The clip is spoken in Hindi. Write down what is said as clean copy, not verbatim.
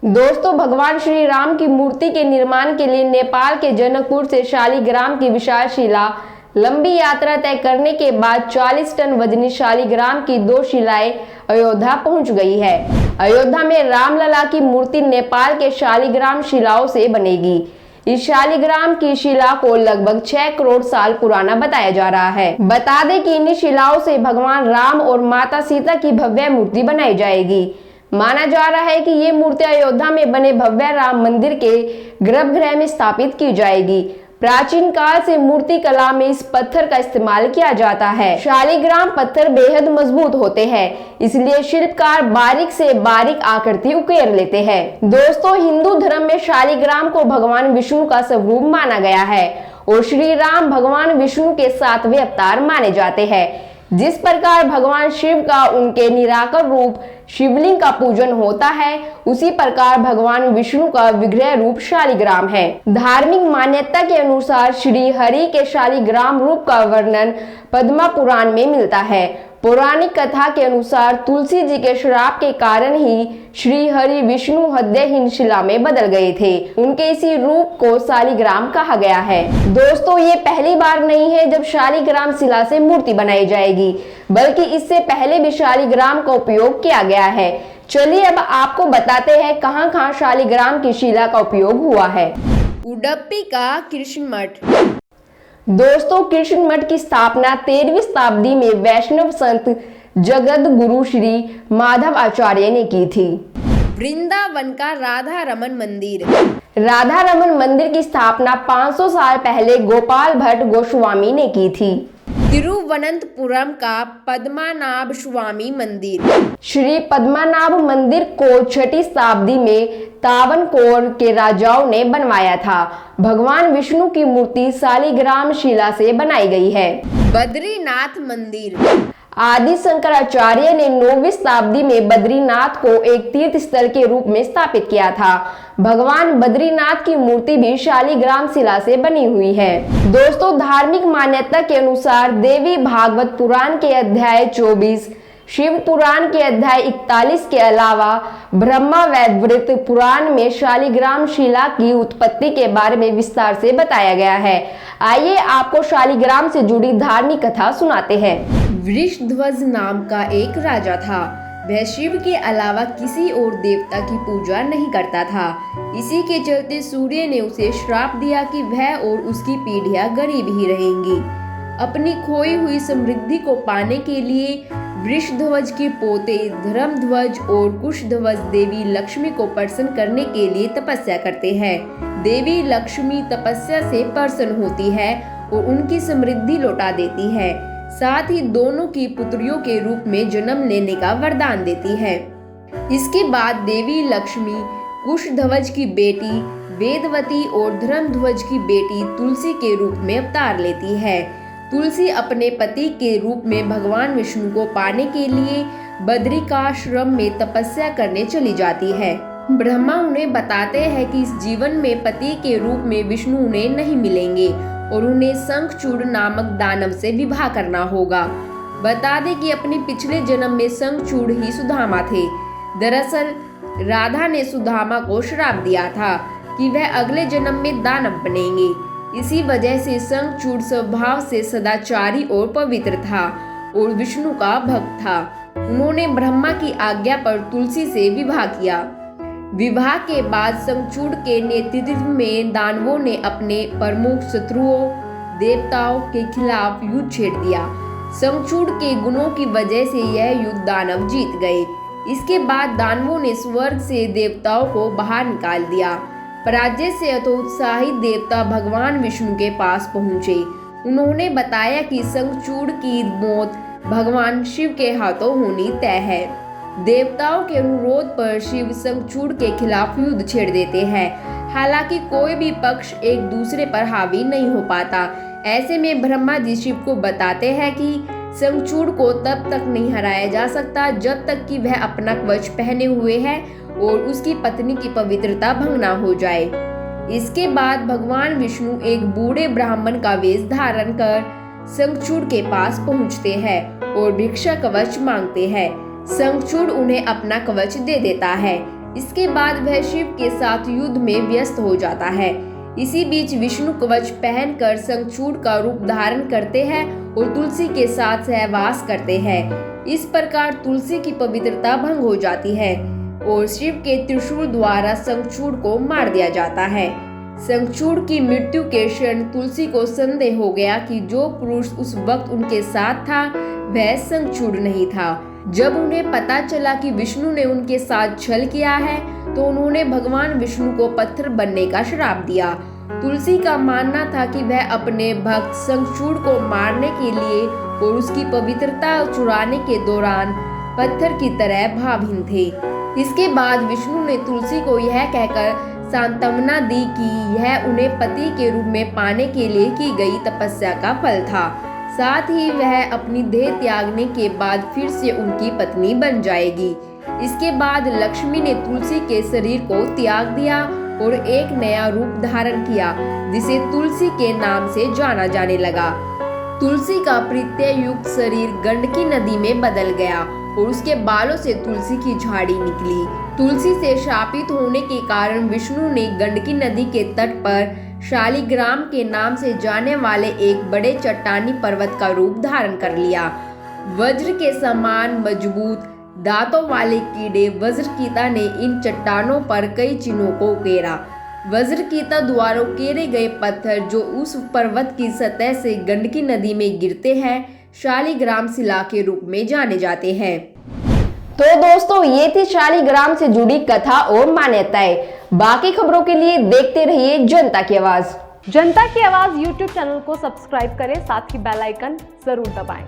दोस्तों, भगवान श्री राम की मूर्ति के निर्माण के लिए नेपाल के जनकपुर से शालिग्राम की विशाल शिला लंबी यात्रा तय करने के बाद 40 टन वजनी शालिग्राम की 2 शिलाएं अयोध्या पहुंच गई है। अयोध्या में रामलला की मूर्ति नेपाल के शालिग्राम शिलाओं से बनेगी। इस शालिग्राम की शिला को लगभग 6 करोड़ साल पुराना बताया जा रहा है। बता दें कि इन शिलाओं से भगवान राम और माता सीता की भव्य मूर्ति बनाई जाएगी। माना जा रहा है कि ये मूर्ति अयोध्या में बने भव्य राम मंदिर के गर्भगृह में स्थापित की जाएगी। प्राचीन काल से मूर्ति कला में इस पत्थर का इस्तेमाल किया जाता है। शालिग्राम पत्थर बेहद मजबूत होते हैं, इसलिए शिल्पकार बारीक से बारीक आकृति उकेर लेते हैं। दोस्तों, हिंदू धर्म में शालिग्राम को भगवान विष्णु का स्वरूप माना गया है और श्री राम भगवान विष्णु के 7वें अवतार माने जाते हैं। जिस प्रकार भगवान शिव का उनके निराकार रूप शिवलिंग का पूजन होता है, उसी प्रकार भगवान विष्णु का विग्रह रूप शालिग्राम है। धार्मिक मान्यता के अनुसार श्री हरि के शालिग्राम रूप का वर्णन पद्म पुराण में मिलता है। पौराणिक कथा के अनुसार तुलसी जी के श्राप के कारण ही श्री हरि विष्णु हृदयहीन शिला में बदल गए थे। उनके इसी रूप को शालिग्राम कहा गया है। दोस्तों, ये पहली बार नहीं है जब शालिग्राम शिला से मूर्ति बनाई जाएगी, बल्कि इससे पहले भी शालिग्राम का उपयोग किया गया है। चलिए अब आपको बताते हैं कहां-कहां शालिग्राम की शिला का उपयोग हुआ है। उडुपी का कृष्ण मठ। दोस्तों, कृष्ण मठ की स्थापना 13वीं शताब्दी में वैष्णव संत जगत गुरु श्री माधव आचार्य ने की थी। वृंदावन का राधा रमन मंदिर। राधा रमन मंदिर की स्थापना 500 साल पहले गोपाल भट्ट गोस्वामी ने की थी। तिरुवनंतपुरम का पद्मनाभ स्वामी मंदिर। श्री पद्मनाभ मंदिर को 6ठी शताब्दी में तावनकोर के राजाओं ने बनवाया था। भगवान विष्णु की मूर्ति शालिग्राम शिला से बनाई गई है। बद्रीनाथ मंदिर। आदि शंकराचार्य ने 9वीं शताब्दी में बद्रीनाथ को एक तीर्थ स्थल के रूप में स्थापित किया था। भगवान बद्रीनाथ की मूर्ति भी शालिग्राम शिला से बनी हुई है। दोस्तों, धार्मिक मान्यता के अनुसार देवी भागवत पुराण के अध्याय 24, शिव पुराण के अध्याय 41 के अलावा ब्रह्मा वैवर्त पुराण में शालिग्राम शिला की उत्पत्ति के बारे में विस्तार से बताया गया है। आइए आपको शालिग्राम से जुड़ी धार्मिक कथा सुनाते हैं। वृषध्वज नाम का एक राजा था। वह शिव के अलावा किसी और देवता की पूजा नहीं करता था। इसी के चलते सूर्य ने उसे श्राप दिया कि वह और उसकी पीढ़ियां गरीब ही रहेंगी। अपनी खोई हुई समृद्धि को पाने के लिए वृषध्वज के पोते धर्मध्वज और कुशध्वज देवी लक्ष्मी को प्रसन्न करने के लिए तपस्या करते हैं। देवी लक्ष्मी तपस्या से प्रसन्न होती है और उनकी समृद्धि लौटा देती है। साथ ही दोनों की पुत्रियों के रूप में जन्म लेने का वरदान देती है। इसके बाद देवी लक्ष्मी कुशध्वज की बेटी वेदवती और धर्मध्वज की बेटी तुलसी के रूप में अवतार लेती है। तुलसी अपने पति के रूप में भगवान विष्णु को पाने के लिए बद्रिकाश्रम में तपस्या करने चली जाती है। ब्रह्मा उन्हें बताते हैं कि इस जीवन में पति के रूप में विष्णु उन्हें नहीं मिलेंगे और उन्हें शंखचूड़ नामक दानव से विवाह करना होगा। बता दें कि अपने पिछले जन्म में शंखचूड़ ही सुदामा थे। दरअसल राधा ने सुदामा को श्राप दिया था कि वह अगले जन्म में दानव बनेंगे। इसी वजह से शंखचूड़ स्वभाव से सदाचारी और पवित्र था और विष्णु का भक्त था। उन्होंने ब्रह्मा की आज्ञा पर तुलसी से विवाह किया। विवाह के बाद शंखचूड़ के नेतृत्व में दानवों ने अपने प्रमुख शत्रुओं देवताओं के खिलाफ युद्ध छेड़ दिया। शंखचूड़ के गुणों की वजह से यह युद्ध दानव जीत गए। इसके बाद दानवों ने स्वर्ग से देवताओं को बाहर निकाल दिया। पराजय से हतोत्साहित देवता भगवान विष्णु के पास पहुंचे। उन्होंने बताया कि शंखचूड़ की मौत भगवान शिव के हाथों होनी तय है। देवताओं के अनुरोध पर शिव शंखचूड़ के खिलाफ युद्ध छेड़ देते हैं। हालांकि कोई भी पक्ष एक दूसरे पर हावी नहीं हो पाता। ऐसे में ब्रह्मा जी शिव को बताते हैं कि शंखचूड़ को तब तक नहीं हराया जा सकता जब तक कि वह अपना कवच पहने हुए है और उसकी पत्नी की पवित्रता भंग ना हो जाए। इसके बाद भगवान विष्णु एक बूढ़े ब्राह्मण का वेश धारण कर शंखचूड़ के पास पहुंचते हैं और भिक्षा कवच मांगते हैं। शंखचूड़ उन्हें अपना कवच दे देता है। इसके बाद वह शिव के साथ युद्ध में व्यस्त हो जाता है। इसी बीच विष्णु कवच पहनकर शंखचूड़ का रूप धारण करते हैं और तुलसी के साथ सहवास करते हैं। इस प्रकार तुलसी की पवित्रता भंग हो जाती है और शिव के त्रिशूल द्वारा शंखचूड़ को मार दिया जाता है। शंखचूड़ की मृत्यु के क्षण तुलसी को संदेह हो गया कि जो पुरुष उस वक्त उनके साथ था वह शंखचूड़ नहीं था। जब उन्हें पता चला कि विष्णु ने उनके साथ छल किया है तो उन्होंने भगवान विष्णु को पत्थर बनने का श्राप दिया। तुलसी का मानना था कि वह अपने भक्त शंखचूड़ को मारने के लिए और उसकी पवित्रता चुराने के दौरान पत्थर की तरह भावहीन थे। इसके बाद विष्णु ने तुलसी को यह कहकर सांत्वना दी कि यह उन्हें पति के रूप में पाने के लिए की गई तपस्या का फल था। साथ ही वह अपनी देह त्यागने के बाद फिर से उनकी पत्नी बन जाएगी। इसके बाद लक्ष्मी ने तुलसी के शरीर को त्याग दिया और एक नया रूप धारण किया जिसे तुलसी के नाम से जाना जाने लगा। तुलसी का प्रत्यय युक्त शरीर गंडकी नदी में बदल गया और उसके बालों से तुलसी की झाड़ी निकली। तुलसी से शापित होने के कारण विष्णु ने गंडकी नदी के तट पर शालिग्राम के नाम से जाने वाले एक बड़े चट्टानी पर्वत का रूप धारण कर लिया। वज्र के समान मजबूत दांतों वाले कीड़े वज्रकीता ने इन चट्टानों पर कई चिन्हों को उकेरा। वज्रकीता द्वारा उकेरे गए पत्थर जो उस पर्वत की सतह से गंडकी नदी में गिरते हैं शालिग्राम शिला के रूप में जाने जाते हैं। तो दोस्तों, ये थी शालिग्राम से जुड़ी कथा और मान्यताएं। बाकी खबरों के लिए देखते रहिए जनता की आवाज। जनता की आवाज YouTube चैनल को सब्सक्राइब करें, साथ ही बेल आइकन जरूर दबाएं।